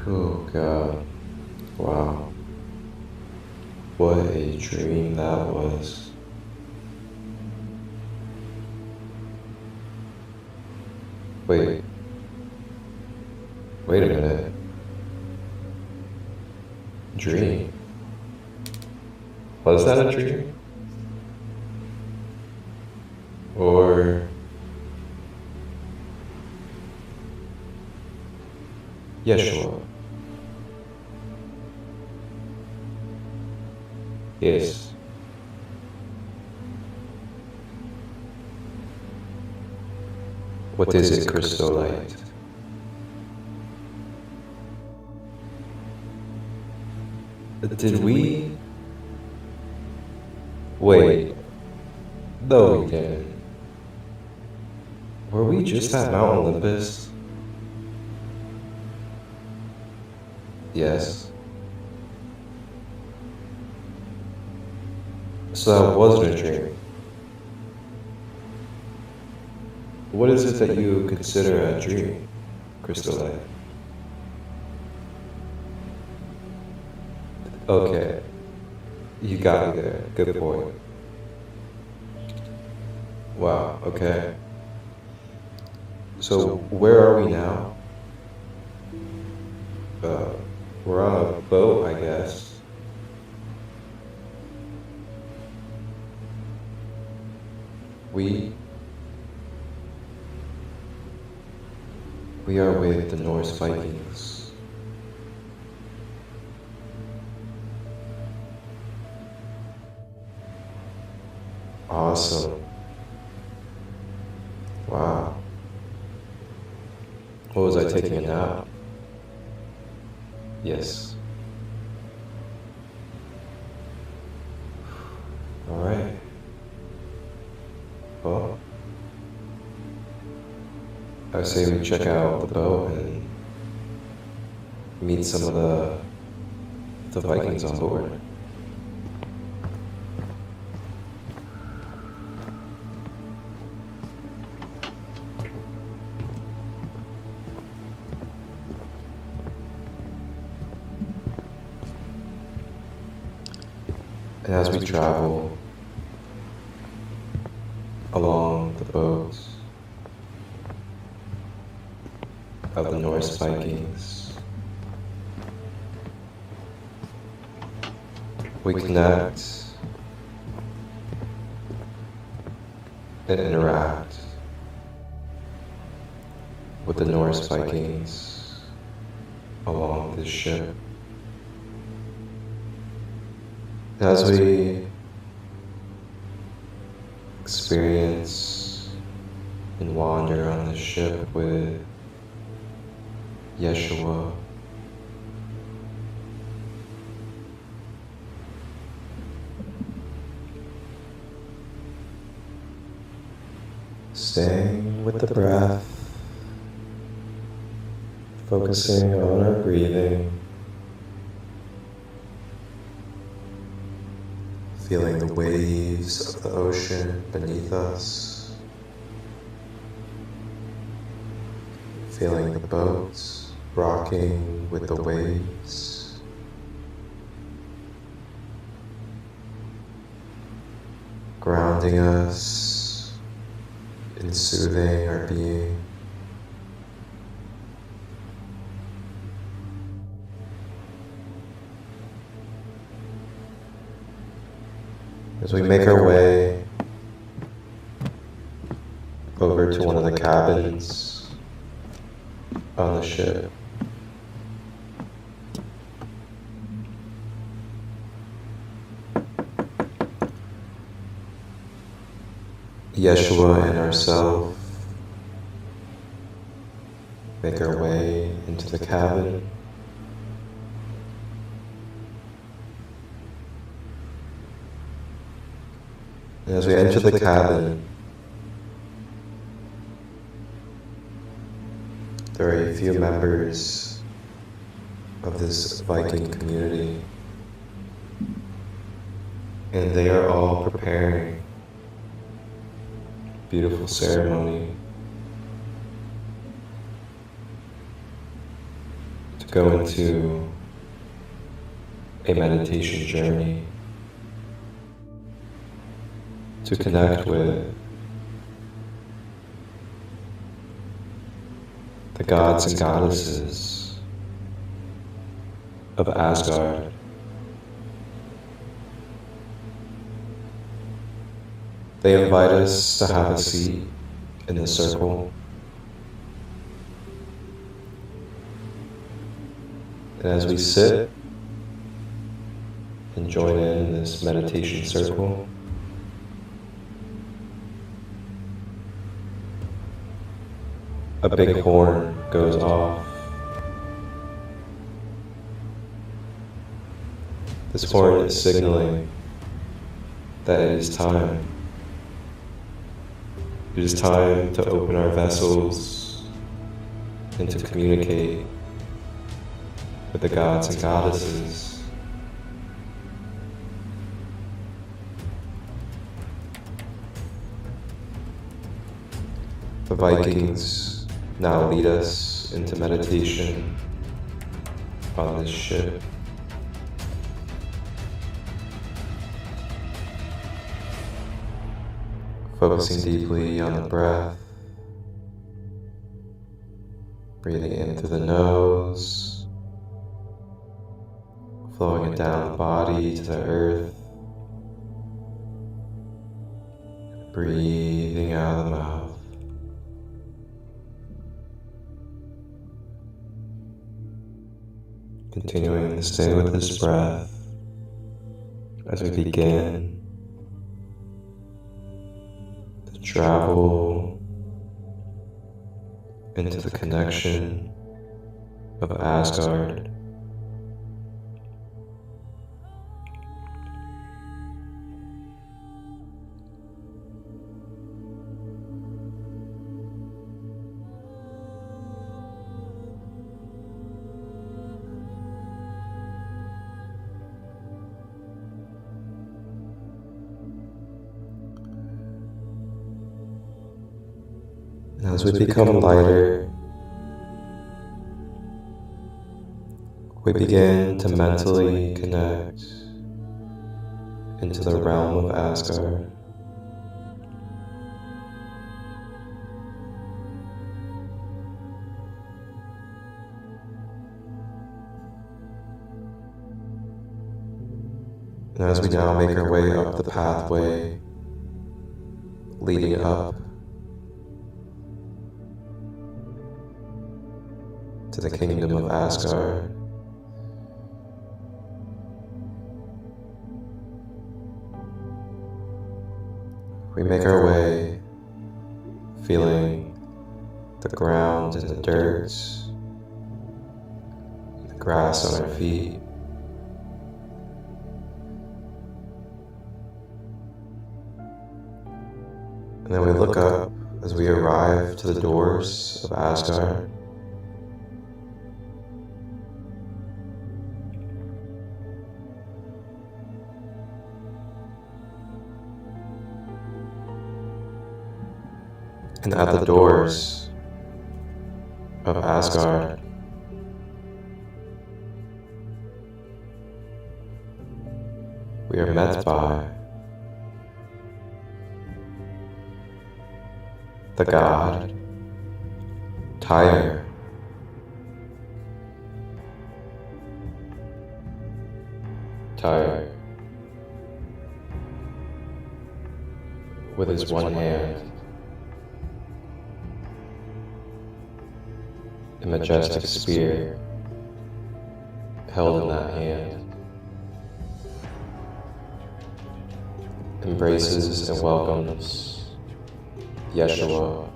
Oh God, wow. What a dream that was. Wait a minute. Dream? Was that a dream? Or Yeshua? Yes. What is it, crystal light? Did we? Wait. No, we didn't. Were we just at Mount Olympus? Yes. So that wasn't a dream. What is it that you consider a dream, crystal light? Okay. You got me there. Good point. Wow, okay. So, where are we now? We're on a boat, I guess. We are with the Norse Vikings. Awesome. Wow. What was I taking a nap? Yes. Alright. Well, I say we check out the boat and meet some of the Vikings on board. And as we travel along the boats of the Norse Vikings, we connect and interact with the Norse Vikings along this ship. As we experience and wander on this ship with Yeshua, staying with the breath, focusing on our breathing, feeling the waves of the ocean beneath us, feeling the boats rocking with the waves, grounding us and soothing our being. As we make our way over to one of the cabins on the ship, Yeshua and ourselves make our way into the cabin. And as we enter the cabin, there are a few members of this Viking community, and they are all preparing a beautiful ceremony to go into a meditation journey to connect with the gods and goddesses of Asgard. They invite us to have a seat in the circle. And as we sit and join in this meditation circle, a big horn goes off. This horn is signaling that it is time. It is time to open our vessels and to communicate with the gods and goddesses. The Vikings now lead us into meditation on this ship. Focusing deeply on the breath, breathing in through the nose, flowing it down the body to the earth, breathing out of the mouth. Continuing to stay with this breath as we begin to travel into the connection of Asgard. As we become lighter, we begin to mentally connect into the realm of Asgard. And as we now make our way up the pathway leading up to the kingdom of Asgard, we make our way feeling the ground and the dirt, the grass on our feet. And then we look up as we arrive to the doors of Asgard. And at the doors of Asgard, we are met by the god Tyr. Tyr, with his one hand, a majestic spear held in that hand, embraces and welcomes Yeshua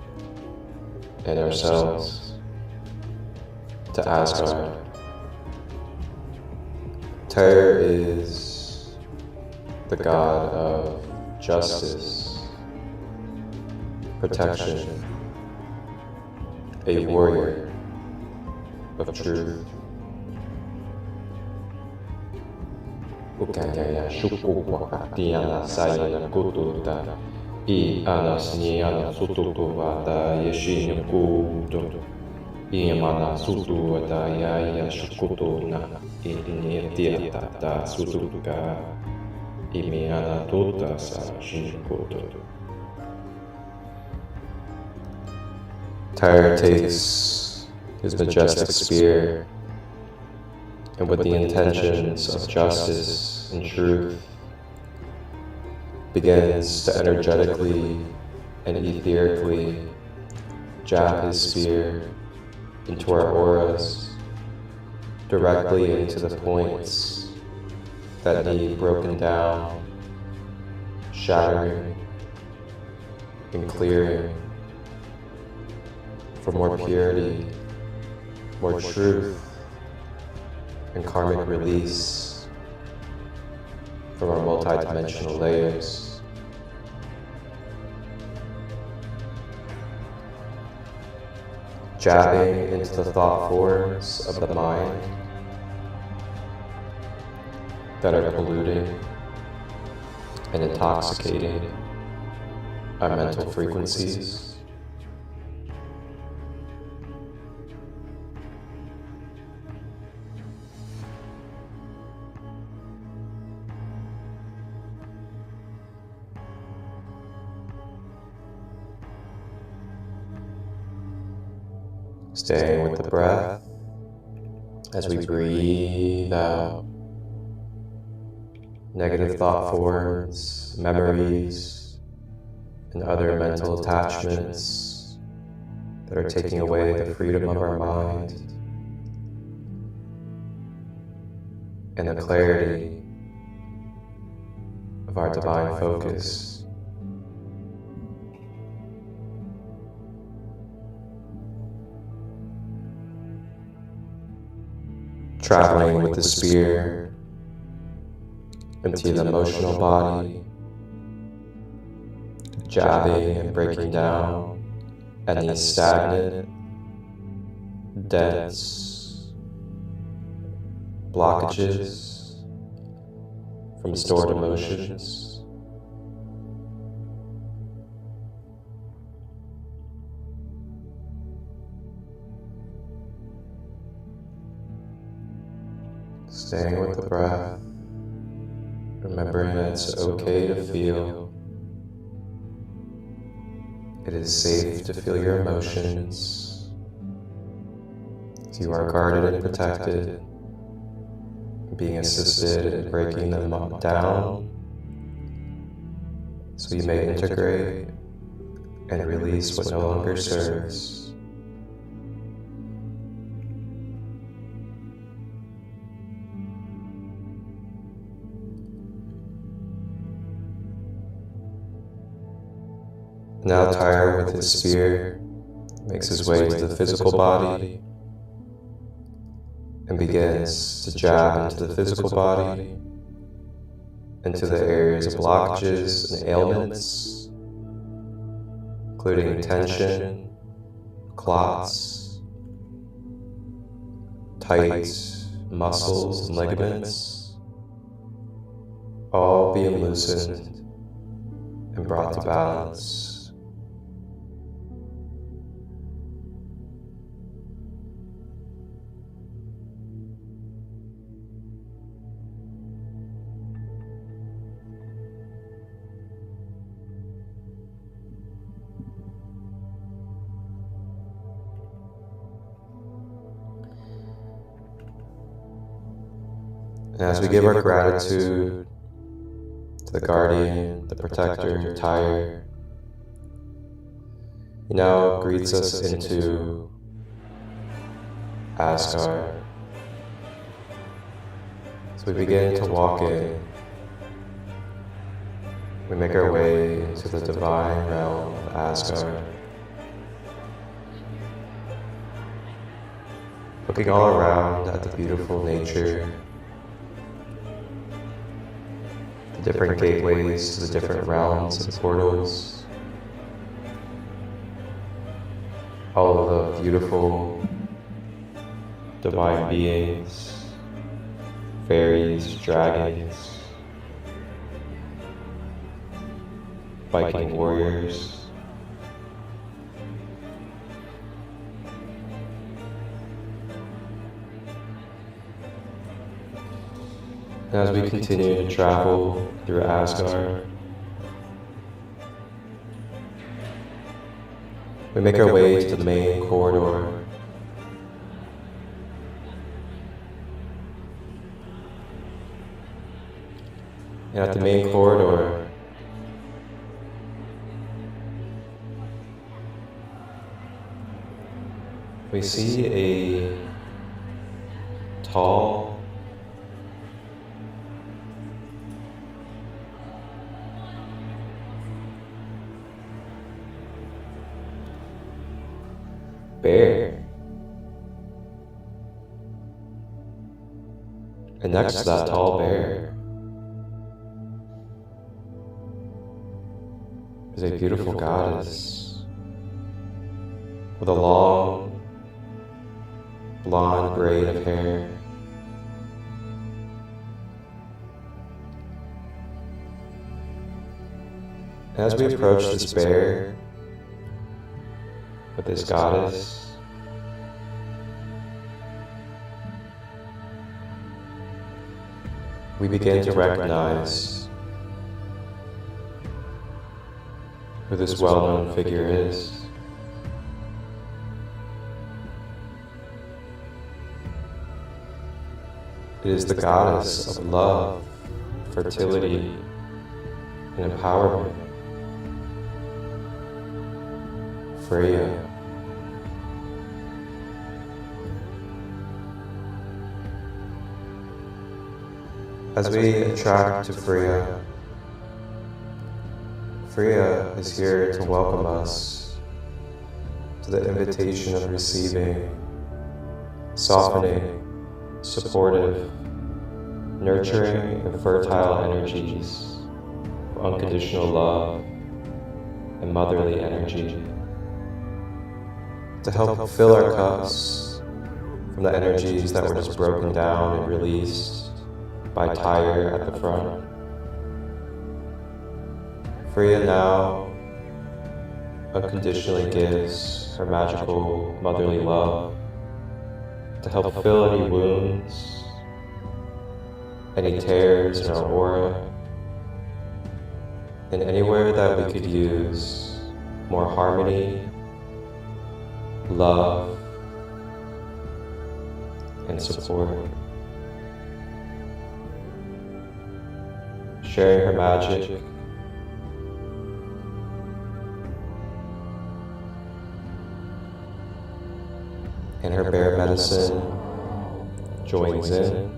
and ourselves to Asgard. Tyr is the god of justice, protection, a warrior of truth. Iamana sutu ataya shukuto na inietia ta sutuka imiana tota sa shinkoto. Tyre takes his majestic spear and with the intentions of justice and truth begins to energetically and etherically jab his spear into our auras, directly into the points that need broken down, shattering, and clearing for more purity, more truth, and karmic release from our multidimensional layers. Jabbing into the thought forms of the mind that are polluting and intoxicating our mental frequencies. Staying with the breath as we breathe out negative thought forms, memories, and other mental attachments that are taking away the freedom of our mind and the clarity of our divine focus. Traveling with the spear into the emotional body, jabbing and breaking down any stagnant, dense blockages from stored emotions. Staying with the breath, remembering that it's okay to feel. It is safe to feel your emotions. You are guarded and protected, being assisted in breaking them down so you may integrate and release what no longer serves. Now Tyre with his spear makes his way to the physical body and begins to jab into the physical body, into the areas of blockages and ailments, including tension, clots, tight muscles and ligaments, all being loosened and brought to balance. And as we give our gratitude to the guardian, the protector, Tyre, he now greets us into Asgard. So we begin to walk in. We make our way into the divine realm of Asgard. Looking all around at the beautiful nature, the different gateways to the different realms and portals, all of the beautiful divine beings, fairies, dragons, Viking warriors, And as we continue to travel through Asgard, we make our way to the main corridor. And at the main corridor, we see a tall, bear. And next to that tall bear is a beautiful goddess with a long, blonde braid of hair. As we approach this bear with this goddess, we begin to recognize who this well-known figure is. It is the goddess of love, fertility, and empowerment, Freyja. As we attract to Freyja, Freyja is here to welcome us to the invitation of receiving, softening, supportive, nurturing, and fertile energies of unconditional love and motherly energy to help fill our cups from the energies that were just broken down and released by Tyre at the front. Freyja now unconditionally gives her magical motherly love to help fill any wounds, any tears in our aura, and anywhere that we could use more harmony, love, and support. Sharing her magic and her bear medicine joins in,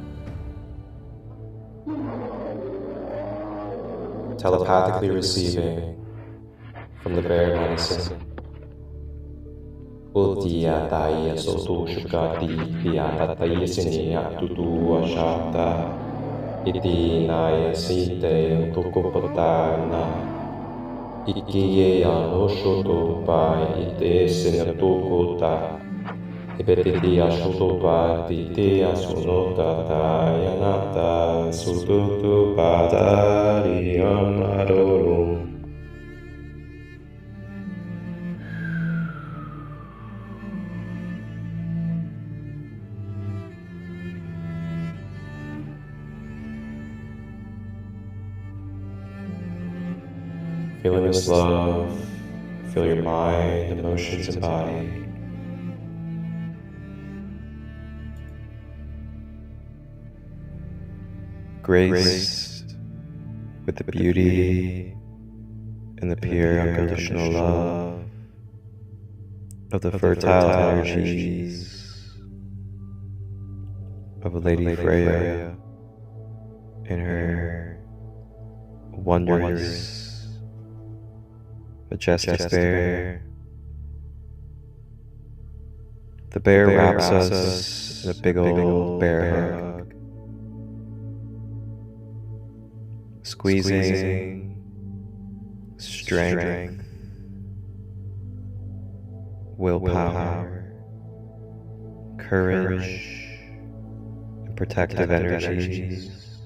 telepathically receiving from the bear medicine. Utia taia sotu shukati piata taisini tutu ashata iti naya site tukupatana ikiye anoshoto pa ite sinatukuta Ipetiti ashutopa titi asunota tayanata sututu padari amarorum. Feeling this love, feel your mind, emotions, and body. Graced with the beauty and the pure unconditional love of the fertile energies of Lady Freyja and her wondrous, majestic bear. The bear wraps us in a big old bear hug, squeezing strength, willpower, courage, and protective energies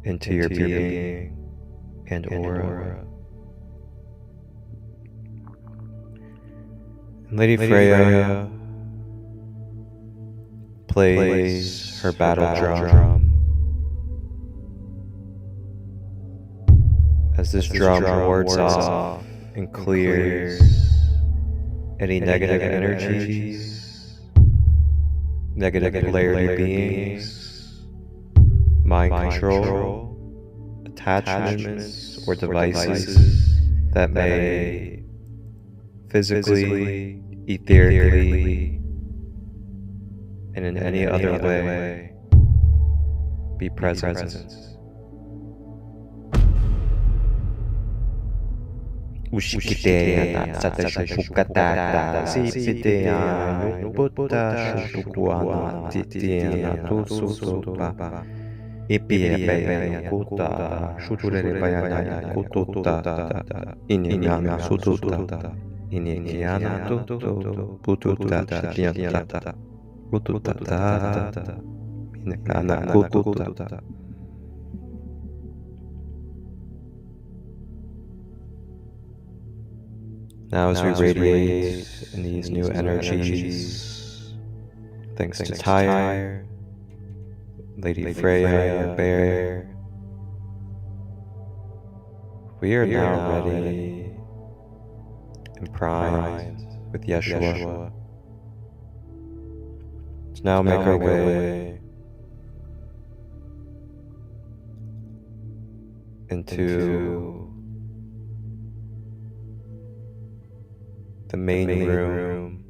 into your being and aura. And Lady Freyja plays her battle drum as this drum wards off and clears any negative energies, negative polarity beings, mind control, attachments, or devices that may physically, etherically, and in any other way be present. Ushikiteya satashupukatada sipitea nuputta shutukuana titiana tusutupa ipiepea kuta shuturebayana kututa iniana sututa inikiana tutu pututa tianta pututa minekana kututa. Now as we radiate in these new energies, thanks to Tyre, Lady Freyja, Bear, we are now ready and primed with Yeshua to now make our way into the main room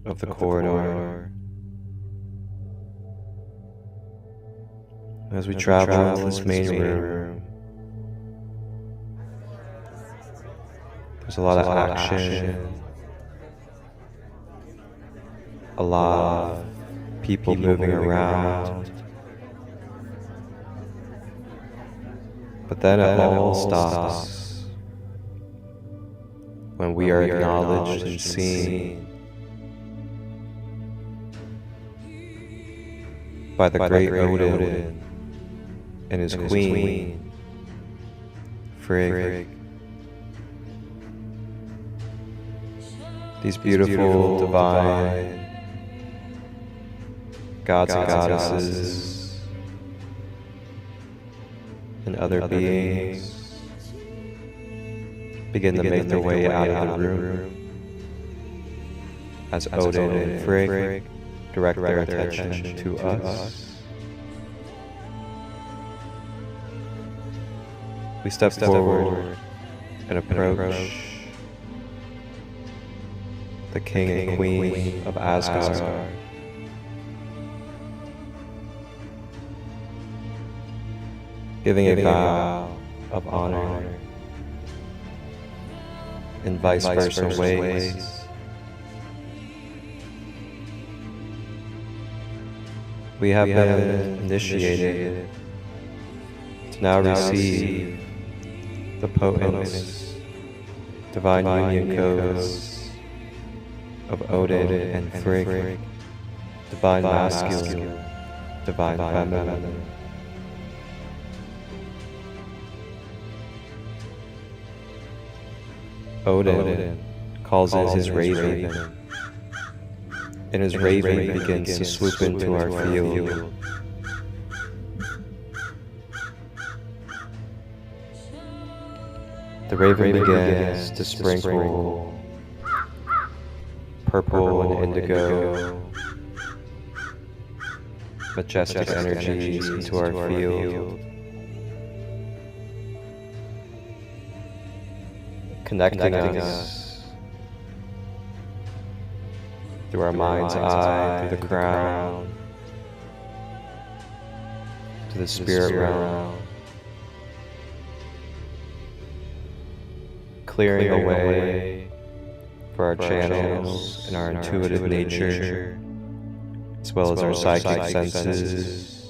of the corridor. As we travel into this main room, there's a lot of action, a lot of people moving around, but then it all stops when we are acknowledged and seen by the great Odin and his queen, Freyja. These beautiful, divine gods and goddesses and other beings begin to make their way out of the room as Odin and Freyja direct their attention to us. We step forward and approach the king and queen of Asgard. Giving a vow of honor in vice versa ways. We have been initiated to now receive the potent divine union codes of Odin and Freyja, divine masculine, divine feminine. Odin calls in his raven, and his raven begins to swoop into our field. The raven begins to sprinkle purple and indigo majestic energies into our field, connecting us through our mind's eye, through the crown, to the spirit realm, clearing a way for our channels and our intuitive nature, as well as our psychic senses,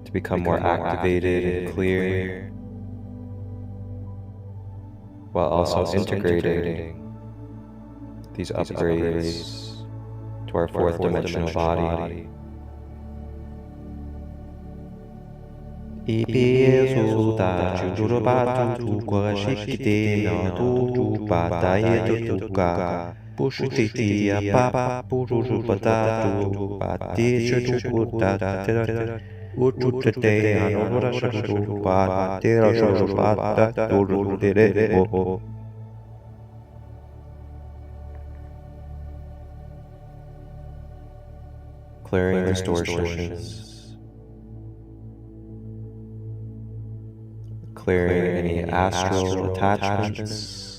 to become more activated and clear, while also integrating these upgrades to our fourth dimensional body. Utute anora shuru pa tera shuru pa turu tere o. Clearing distortions, clearing any astral attachments,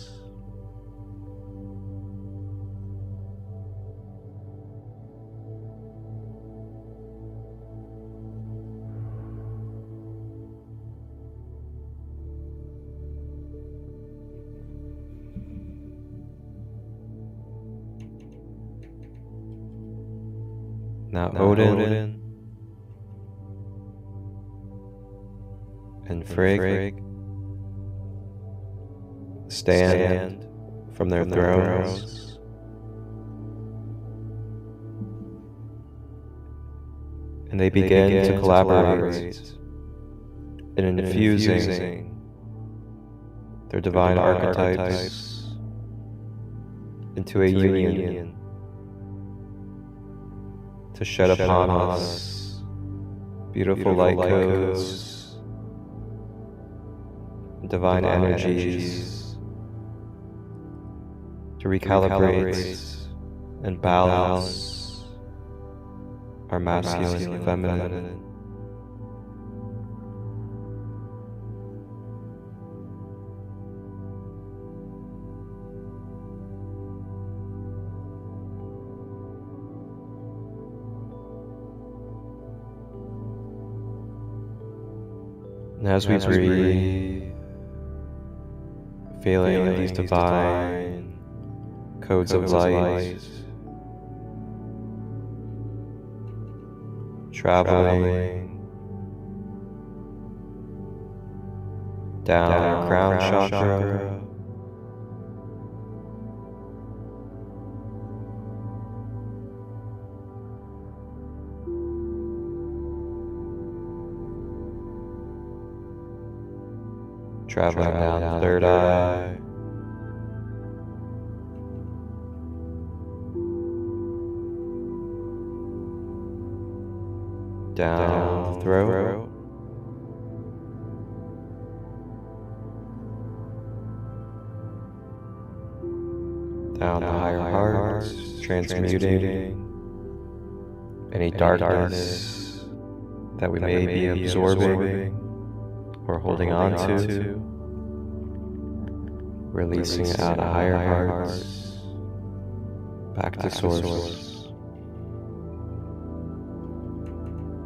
now Odin and Freyja stand from their thrones and they begin to collaborate in infusing their divine archetypes into a union to shed upon us beautiful light codes, divine energies, to recalibrate and balance our masculine and feminine. And as we breathe, feeling these divine codes of light traveling down our crown chakra, traveling down the third eye, down the throat, down the higher heart, transmuting any darkness that we may be absorbing or holding on to, releasing out of higher hearts, back to source,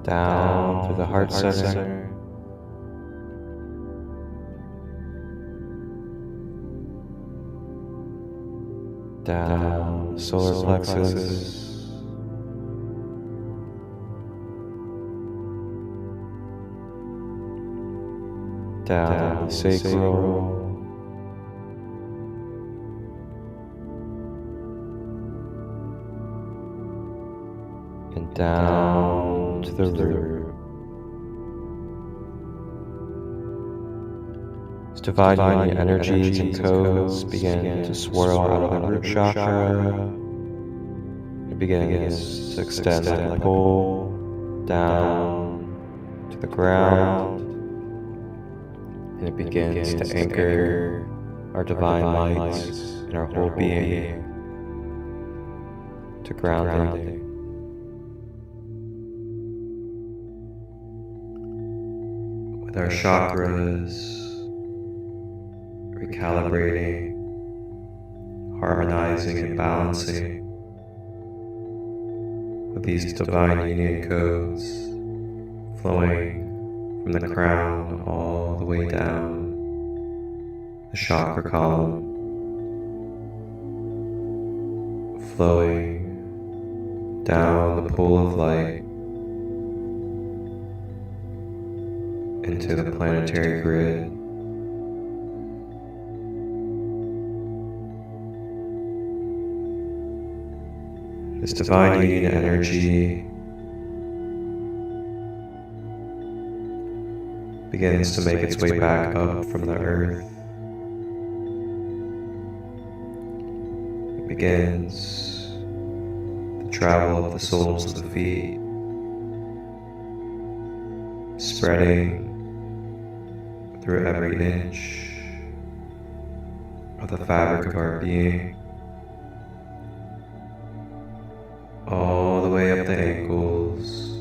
down to the heart center, down solar plexus, down the sacral, and down to the root. As divine union energies and codes begin to swirl out of the root chakra, it begins to extend like a pole down to the ground. And it begins to anchor our divine light in our whole being to grounding. With our chakras recalibrating, harmonizing and balancing with these divine union codes flowing from the crown all the way down the chakra column, flowing down the pool of light into the planetary grid. This divine union energy begins to make its way back up from the earth. It begins the travel of the soles of the feet, spreading through every inch of the fabric of our being, all the way up the ankles,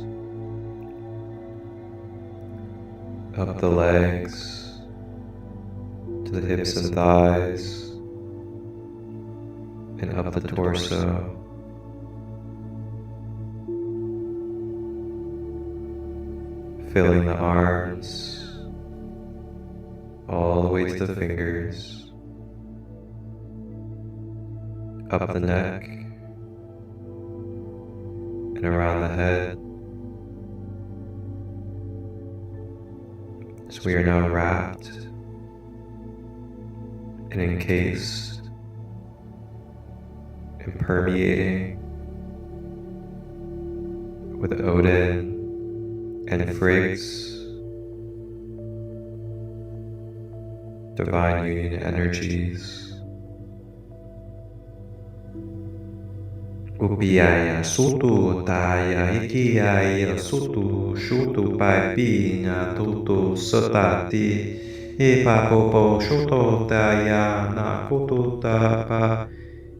up the legs, to the hips and thighs, and up the torso. Filling the arms, all the way to the fingers, up the neck, and around the head. So we are now wrapped and encased and permeating with Odin and Freyja's divine union energies. Upiaya sutu taya ikiaya sutu shutu paipina tutu satati ipapopo shuto taya na kutu tapa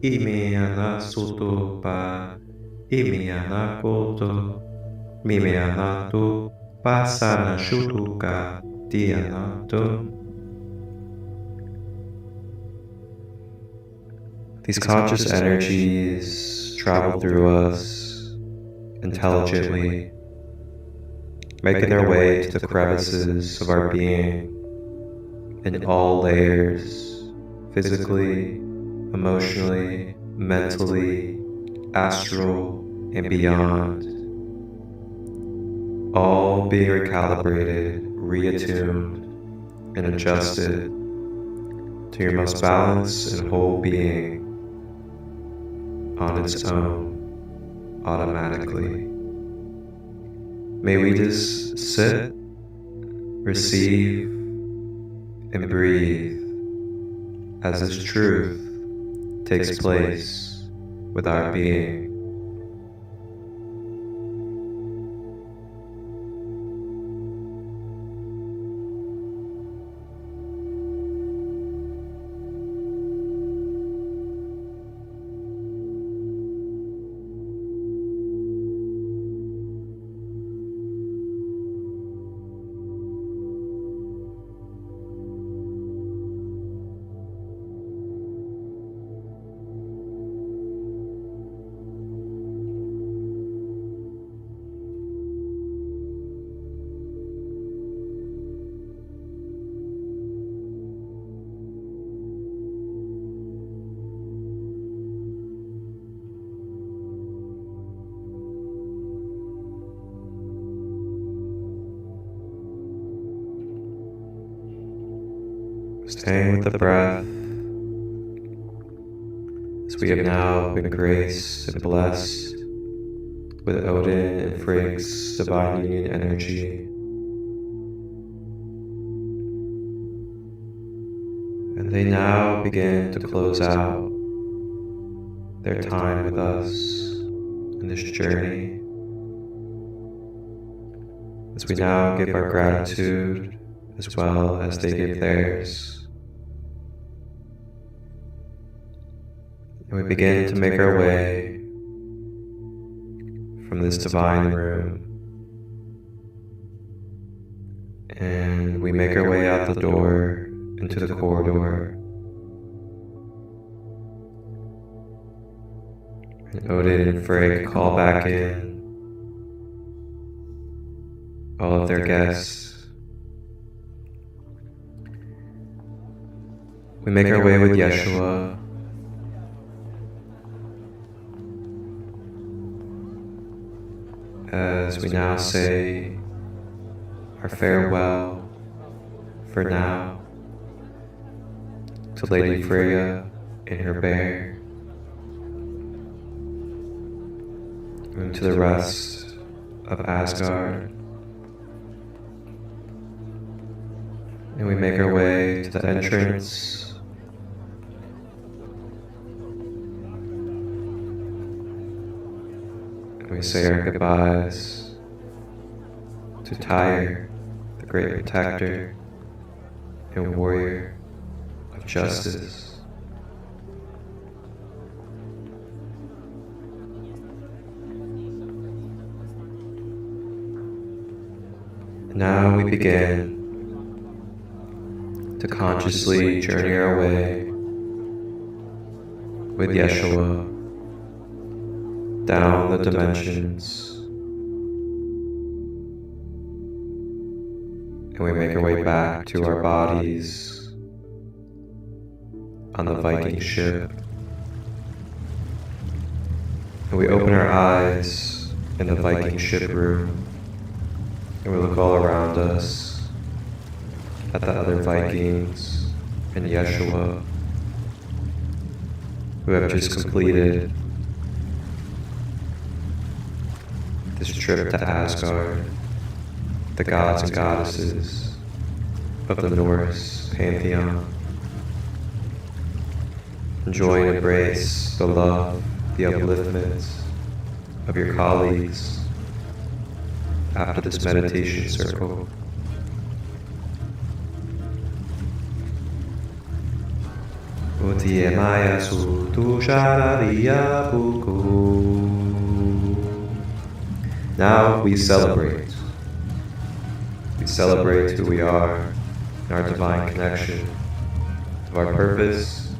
imiana sutu pa imiana kutu Mimeanatu pasana shutuka dianatu. These conscious energies travel through us intelligently, making their way to the crevices of our being in all layers, physically, emotionally, mentally, astral, and beyond. All being recalibrated, reattuned, and adjusted to your most balanced and whole being on its own, automatically. May we just sit, receive, and breathe as this truth takes place with our being. Staying with the breath, as we have now been graced and blessed with Odin and Freyja's divine union energy. And they now begin to close out their time with us in this journey, as we now give our gratitude as well as they give theirs. And we begin to make our way from this divine room, and we make our way out the door into the corridor. And Odin and Freyja call back in all of their guests. We make our way with Yeshua, as we now say our farewell for now to Lady Freyja and her bear, and to the rest of Asgard. And we make our way to the entrance and we say our goodbyes to Tyre the great protector and warrior of justice. Now we begin to consciously journey our way with Yeshua down the dimensions, and we make our way back to our bodies on the Viking ship, and we open our eyes in the Viking ship room, and we look all around us at the other Vikings and Yeshua who have just completed this trip to Asgard, the gods and goddesses of the Norse pantheon. Enjoy and embrace the love, the upliftment of your colleagues after this meditation circle. Now we celebrate. We celebrate who we are and our divine connection of our purpose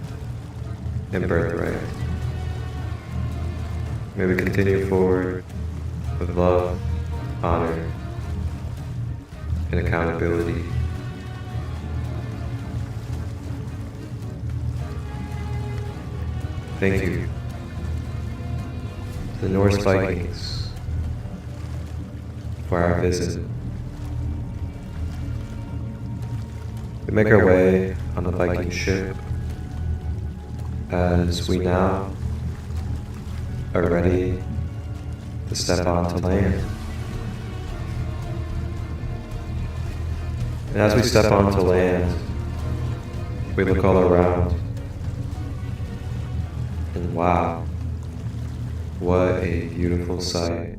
and birthright. May we continue forward with love, honor, and accountability. Thank you to the Norse Vikings for our visit. We make our way on the Viking ship as we now are ready to step onto land. And as we step onto land, we look all around. And wow, what a beautiful sight.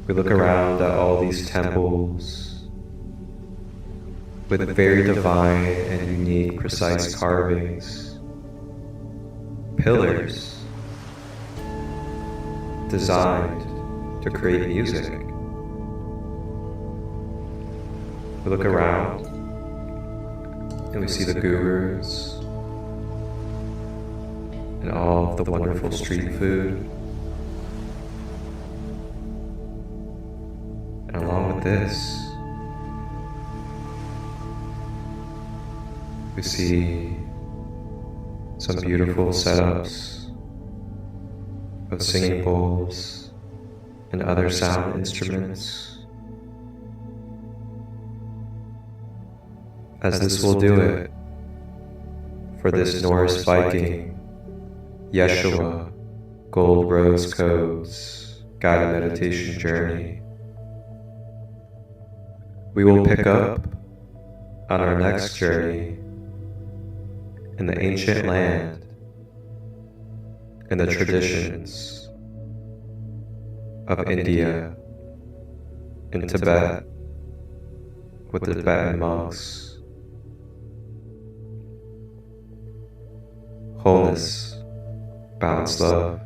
We look around at all these temples with very divine and unique, precise carvings, pillars designed to create music. We look around and we see the gurus and all of the wonderful street food. And along with this, we see some beautiful setups of singing bowls and other sound instruments. As this will do it for this Norse Viking Yeshua Gold Rose Codes guided meditation journey. We will pick up on our next journey in the ancient land and the traditions of India and Tibet with the Tibetan monks. Wholeness, balanced love,